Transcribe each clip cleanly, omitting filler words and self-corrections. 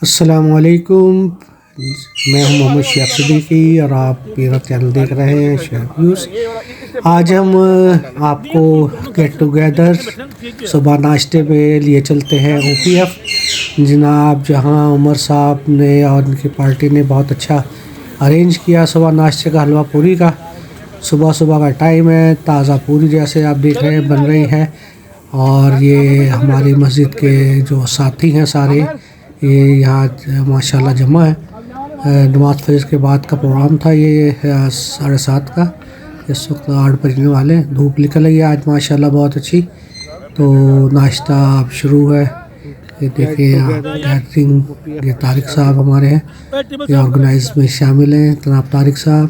अस्सलामुअलैकुम। मैं हूं मोहम्मद शेख सिद्दीकी और आप मेरा चैनल देख रहे हैं शेख व्यूज़। आज हम आपको गेट टुगेदर सुबह नाश्ते में लिए चलते हैं OPF जनाब, जहां उमर साहब ने और उनकी पार्टी ने बहुत अच्छा अरेंज किया सुबह नाश्ते का, हलवा पूरी का। सुबह सुबह का टाइम है, ताज़ा पूरी जैसे आप देख रहे हैं बन रही है। और ये हमारी मस्जिद के जो साथी हैं सारे, ये यहाँ माशाल्लाह जमा है। नमाज फजर के बाद का प्रोग्राम था ये 7:30 का। इस वक्त 8 बजने वाले, धूप निकल आई है आज माशाल्लाह बहुत अच्छी। तो नाश्ता अब शुरू है। ये देखिए गैदरिंग, ये तारिक साहब हमारे हैं, ये ऑर्गेनाइज में शामिल हैं, जनाब तारिक साहब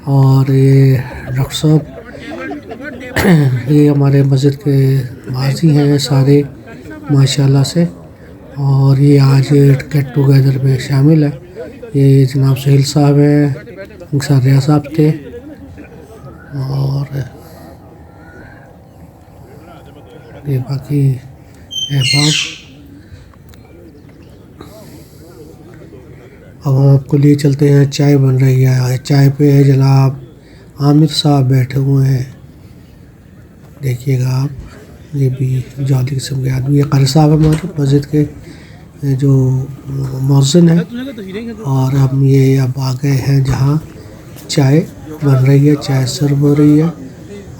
और ये डॉक्टर साहब। ये हमारे मस्जिद के बाजी हैं सारे माशाल्लाह से। और ये आज गेट टुगेदर में शामिल है। ये जनाब सुहेल साहब हैं, इंसार रिया साहब थे और ये बाकी अहबाब। अब आपको लिए चलते हैं, चाय बन रही है। चाय पे जनाब आमिर साहब बैठे हुए हैं, देखिएगा आप। ये भी जौली किस्म के आदमी, ये कारी साहब हमारे मस्जिद के जो मौज़िन है। और हम ये अब आ गए हैं जहाँ चाय बन रही है, चाय सर्व हो रही है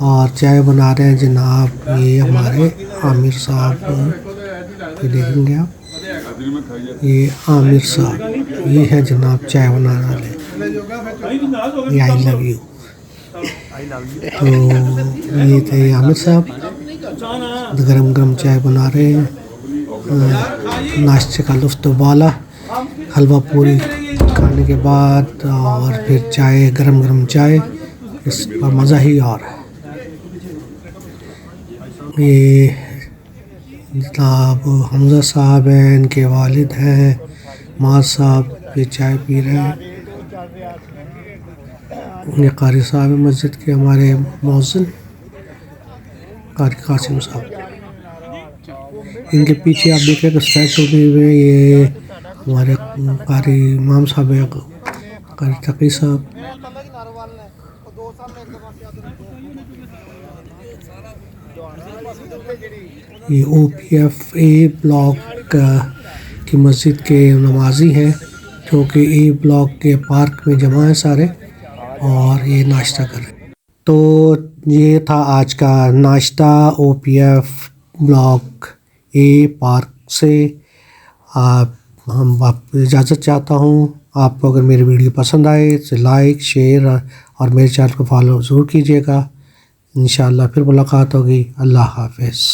और चाय बना रहे हैं जनाब ये हमारे आमिर साहब। ये देखेंगे आप, ये आमिर साहब ये है जनाब चाय बनाने वाले। ये आई लव यू। तो ये थे आमिर साहब, गरम गरम चाय बना रहे हैं। नाश्ते का लुफ्त वाला, हलवा पूरी खाने के बाद और फिर चाय, गरम गरम चाय, इसका मज़ा ही और है। ये जनाब हमजा साहब हैं, इनके वालिद हैं माज साहब, ये चाय पी रहे हैं। ये कारी साहब मस्जिद के हमारे मौज़िन कारी कासिम साहब। इनके पीछे आप देख रहे हैं स्टैचू में, ये हमारे कारी इमाम साहब है, कारी तकी साहब। ये OPF A ब्लॉक की मस्जिद के नमाजी हैं जो कि A ब्लॉक के पार्क में जमा है सारे और ये नाश्ता कर रहे हैं। तो ये था आज का नाश्ता OPF ब्लॉक A पार्क से। हम आप इजाज़त चाहता हूँ। आपको अगर मेरी वीडियो पसंद आए तो लाइक, शेयर और मेरे चैनल को फॉलो ज़रूर कीजिएगा। इंशाअल्लाह फिर मुलाकात होगी। अल्लाह हाफ़िज़।